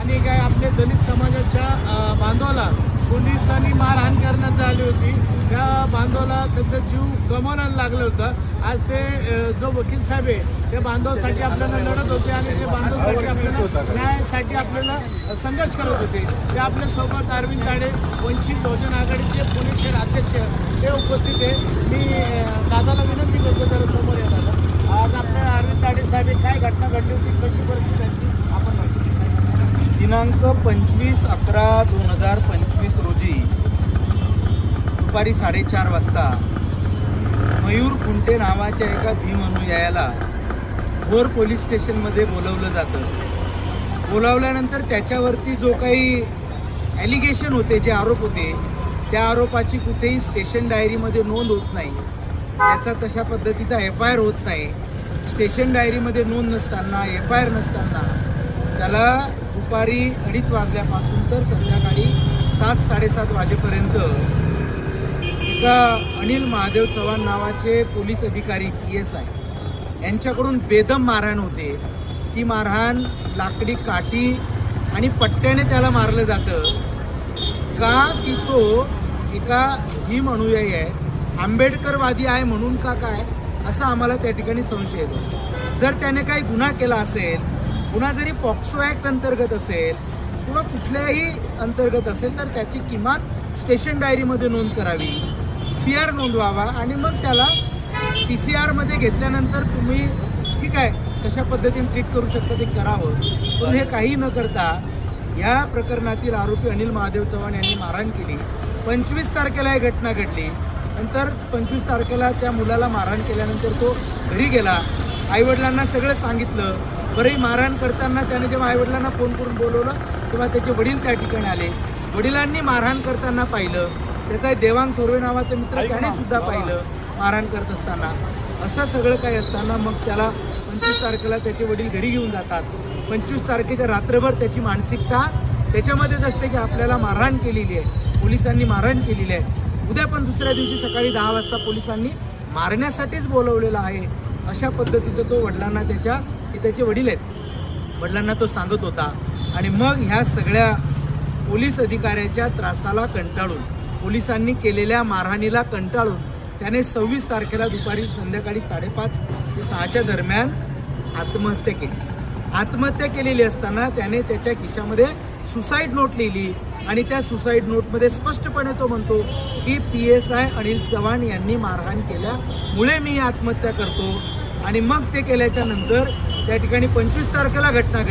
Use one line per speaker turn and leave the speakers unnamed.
आणि काय आपल्या दलित समाजाच्या बांधवाला पोलिसांनी मारहाण करण्यात आली होती। त्या बांधवाला त्याचा जीव गमावायला लागलं होतं। आज ते जो वकील साहेब आहे त्या बांधवासाठी आपल्याला लढत होते आणि ते बांधवासाठी आपल्याला न्यायासाठी आपल्याला संघर्ष करत होते। ते आपल्यासोबत अरविंद ताडे वंचित बहुजन आघाडीचे पुणे शहर अध्यक्ष ते उपस्थित आहे। मी दादाला विनंती करतो जरा समोर या दादा। आज आपल्या अरविंद ताडे साहेब काय घटना घडली होती, कशी परिस्थिती झाली आपण माहिती।
दिनांक 25/11/2025 रोजी दुपारी 4:30 वाजता मयूर कुंटे नावाच्या एका भीम अनुयायाला भोर पोलीस स्टेशनमध्ये बोलवलं जातं। बोलावल्यानंतर त्याच्यावरती जो काही ॲलिगेशन होते, जे आरोप होते, त्या आरोपाची कुठेही स्टेशन डायरीमध्ये नोंद होत नाही। त्याचा तशा पद्धतीचा FIR होत नाही। स्टेशन डायरीमध्ये नोंद नसताना, FIR नसताना त्याला दुपारी 2:30 वाजल्यापासून तर संध्याकाळी 7-7:30 वाजेपर्यंत एका अनिल महादेव चव्हाण नावाचे पोलीस अधिकारी PSI यांच्याकडून बेदम मारहाण होते। ती मारहाण लाकडी काठी आणि पट्ट्याने त्याला मारलं जातं का की तो एका भीम अनुयायी आहे, आंबेडकरवादी आहे म्हणून का काय, असा आम्हाला त्या ठिकाणी संशय येतो। जर त्याने काही गुन्हा केला असेल, गुन्हा जरी पॉक्सो ॲक्ट अंतर्गत असेल किंवा कुठल्याही अंतर्गत असेल, तर त्याची किमान स्टेशन डायरीमध्ये नोंद करावी, CR नोंदवावा आणि मग त्याला PCR घेतल्यानंतर तुम्ही ठीक आहे कशा पद्धतीने ट्रीट करू शकता ते करावं। पण हे काही न करता या प्रकरणातील आरोपी अनिल महादेव चव्हाण यांनी मारहाण केली। 25 तारखेला ही घटना घडली। नंतर 25 तारखेला त्या मुलाला मारहाण केल्यानंतर तो घरी गेला, आईवडिलांना सगळं सांगितलं। बरंही मारहाण करताना त्याने जेव्हा आईवडिलांना फोन करून बोलवलं तेव्हा त्याचे वडील त्या ठिकाणी आले। वडिलांनी मारहाण करताना पाहिलं, त्याचा देवांग थोरवे नावाचा मित्र त्याने सुद्धा पाहिलं मारहाण करत असताना। असं सगळं काही असताना मग त्याला 25 तारखेला त्याचे वडील घरी घेऊन जातात। 25 तारखेच्या रात्रभर त्याची मानसिकता त्याच्यामध्येच असते की आपल्याला मारहाण केलेली आहे, पोलिसांनी मारहाण केलेली आहे। उद्या पण दुसऱ्या दिवशी सकाळी 10 वाजता पोलिसांनी मारण्यासाठीच बोलवलेलं आहे, अशा पद्धतीचं तो वडिलांना त्याचे वडील आहेत वडिलांना तो सांगत होता। आणि मग ह्या सगळ्या पोलीस अधिकाऱ्याच्या त्रासाला कंटाळून, पोलिसांनी केलेल्या मारहाणीला कंटाळून त्याने 26 तारखेला दुपारी संध्याकाळी 5:30 ते 6च्या दरम्यान आत्महत्या केली। आत्महत्या केलेली असताना त्याने त्याच्या खिशामध्ये सुसाईड नोट लिहिली आणि त्या सुसाईड नोटमध्ये स्पष्टपणे तो म्हणतो की PSI अनिल चव्हाण यांनी मारहाण केल्यामुळे मी आत्महत्या करतो। आणि मग ते केल्याच्या नंतर त्या ठिकाणी 25 तारखेला घटना